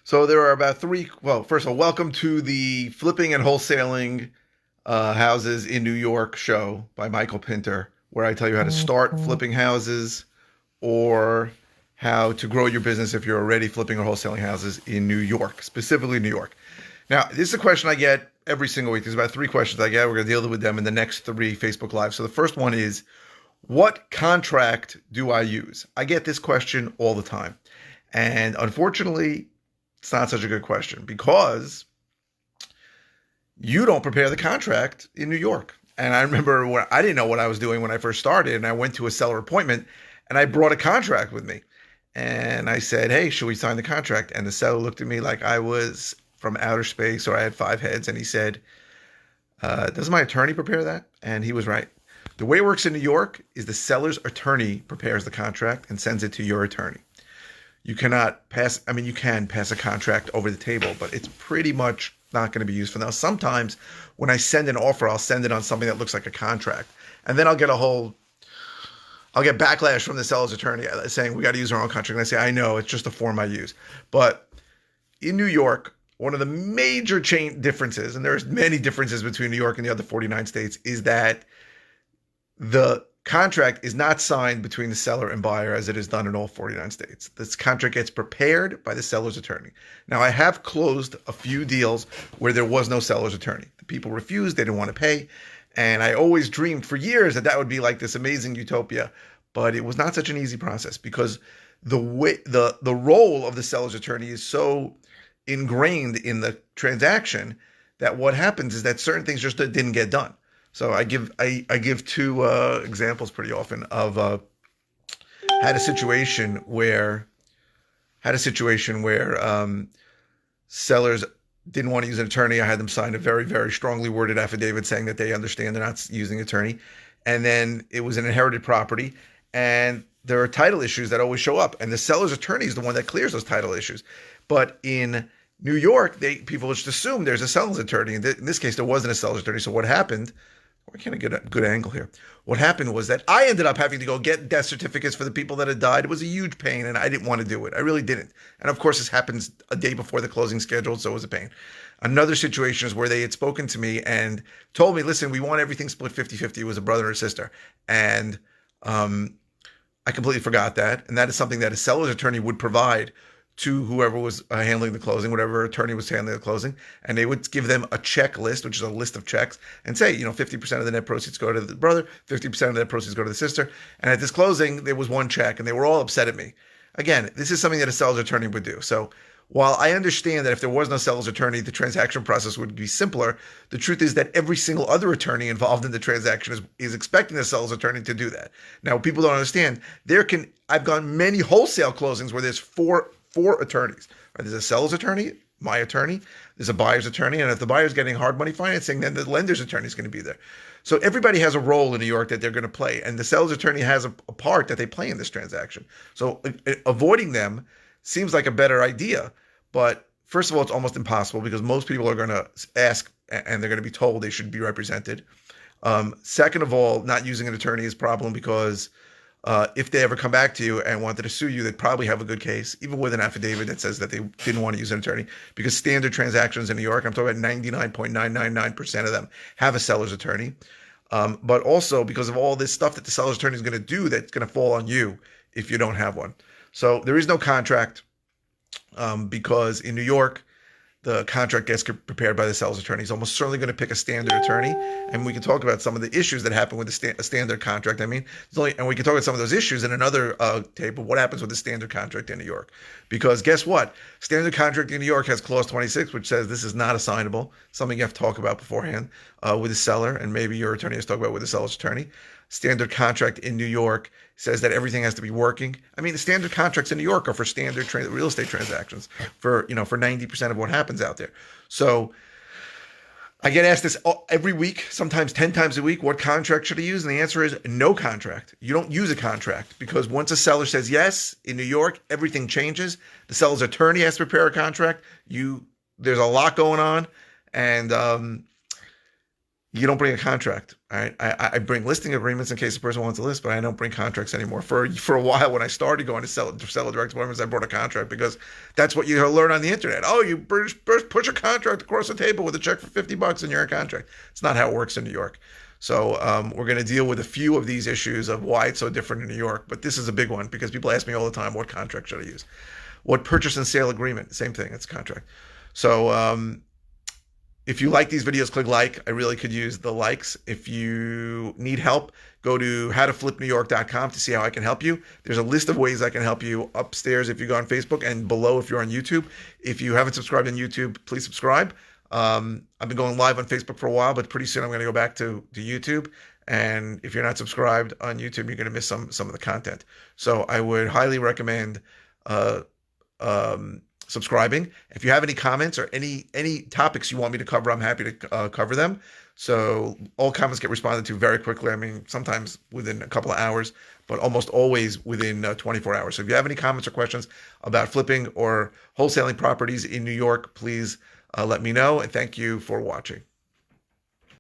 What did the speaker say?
So there are about three. Well, first of all, welcome to the Flipping and Wholesaling Houses in New York show by Michael Pinter, where I tell you how to start flipping houses or how to grow your business if you're already flipping or wholesaling houses in New York, specifically New York. Now, this is a question I get every single week. There's about three questions I get. We're going to deal with them in the next three Facebook Lives. So the first one is, what contract do I use? I get this question all the time. And unfortunately, it's not such a good question because you don't prepare the contract in New York. And I remember when I didn't know what I was doing when I first started, and I went to a seller appointment and I brought a contract with me. And I said, "Hey, should we sign the contract?" And the seller looked at me like I was from outer space or I had five heads. And he said, "Doesn't my attorney prepare that?" And he was right. The way it works in New York is the seller's attorney prepares the contract and sends it to your attorney. You cannot pass, I mean, you can pass a contract over the table, but it's pretty much not going to be useful. Now, sometimes when I send an offer, I'll send it on something that looks like a contract. And then I'll get backlash from the seller's attorney saying, we got to use our own contract. And I say, I know, it's just a form I use. But in New York, one of the major chain differences, and there's many differences between New York and the other 49 states, is that the contract is not signed between the seller and buyer as it is done in all 49 states. This contract gets prepared by the seller's attorney. Now, I have closed a few deals where there was no seller's attorney. The people refused, they didn't want to pay. And I always dreamed for years that that would be like this amazing utopia, but it was not such an easy process because the role of the seller's attorney is so ingrained in the transaction that what happens is that certain things just didn't get done. So I give two examples pretty often of had a situation where sellers didn't want to use an attorney. I had them sign a very, very strongly worded affidavit saying that they understand they're not using an attorney. And then it was an inherited property, and there are title issues that always show up, and the seller's attorney is the one that clears those title issues. But in New York, people just assume there's a seller's attorney. In this case, there wasn't a seller's attorney. So what happened? Why can't I get a good angle here? What happened was that I ended up having to go get death certificates for the people that had died. It was a huge pain, and I didn't want to do it. I really didn't. And of course, this happens a day before the closing scheduled, so it was a pain. Another situation is where they had spoken to me and told me, listen, we want everything split 50-50. It was a brother or sister. And I completely forgot that. And that is something that a seller's attorney would provide to whoever was handling the closing, whatever attorney was handling the closing, and they would give them a checklist, which is a list of checks, and say, 50% of the net proceeds go to the brother, 50% of the net proceeds go to the sister. And at this closing, there was one check, and they were all upset at me. Again, this is something that a seller's attorney would do. So while I understand that if there was no seller's attorney, the transaction process would be simpler, the truth is that every single other attorney involved in the transaction is expecting the seller's attorney to do that. Now, people don't understand. I've gone many wholesale closings where there's four attorneys. Right? There's a seller's attorney, my attorney, there's a buyer's attorney, and if the buyer's getting hard money financing, then the lender's attorney is going to be there. So everybody has a role in New York that they're going to play, and the seller's attorney has a part that they play in this transaction. So avoiding them seems like a better idea, but first of all, it's almost impossible because most people are going to ask and they're going to be told they should be represented. Second of all, not using an attorney is a problem because if they ever come back to you and wanted to sue you, they'd probably have a good case, even with an affidavit that says that they didn't want to use an attorney, because standard transactions in New York, I'm talking about 99.999% of them, have a seller's attorney. But also because of all this stuff that the seller's attorney is going to do that's going to fall on you if you don't have one. So there is no contract because in New York, the contract gets prepared by the seller's attorney. He's almost certainly going to pick a standard attorney, and we can talk about some of the issues that happen with a standard contract. And we can talk about some of those issues in another tape of what happens with the standard contract in New York. Because guess what? Standard contract in New York has clause 26, which says this is not assignable, something you have to talk about beforehand with the seller, and maybe your attorney has to talk about with the seller's attorney. Standard contract in New York says that everything has to be working. I mean, the standard contracts in New York are for standard real estate transactions for 90% of what happens out there. So I get asked this every week, sometimes 10 times a week, what contract should I use? And the answer is no contract. You don't use a contract because once a seller says yes, in New York, everything changes. The seller's attorney has to prepare a contract. There's a lot going on. And You don't bring a contract. All right. I bring listing agreements in case the person wants to list, but I don't bring contracts anymore. For a while, when I started going to sell direct appointments, I brought a contract because that's what you learn on the internet. Oh, you push a contract across the table with a check for $50 and you're in contract. It's not how it works in New York. So we're going to deal with a few of these issues of why it's so different in New York. But this is a big one because people ask me all the time, what contract should I use? What purchase and sale agreement? Same thing. It's a contract. So if you like these videos, click like. I really could use the likes. If you need help, go to howtoflipnewyork.com to see how I can help you. There's a list of ways I can help you upstairs if you go on Facebook, and below if you're on YouTube. If you haven't subscribed on YouTube, please subscribe. I've been going live on Facebook for a while, but pretty soon I'm going to go back to YouTube. And if you're not subscribed on YouTube, you're going to miss some of the content. So I would highly recommend uh, subscribing. If you have any comments or any topics you want me to cover, I'm happy to cover them. So all comments get responded to very quickly. I mean, sometimes within a couple of hours, but almost always within 24 hours. So if you have any comments or questions about flipping or wholesaling properties in New York, please let me know. And thank you for watching.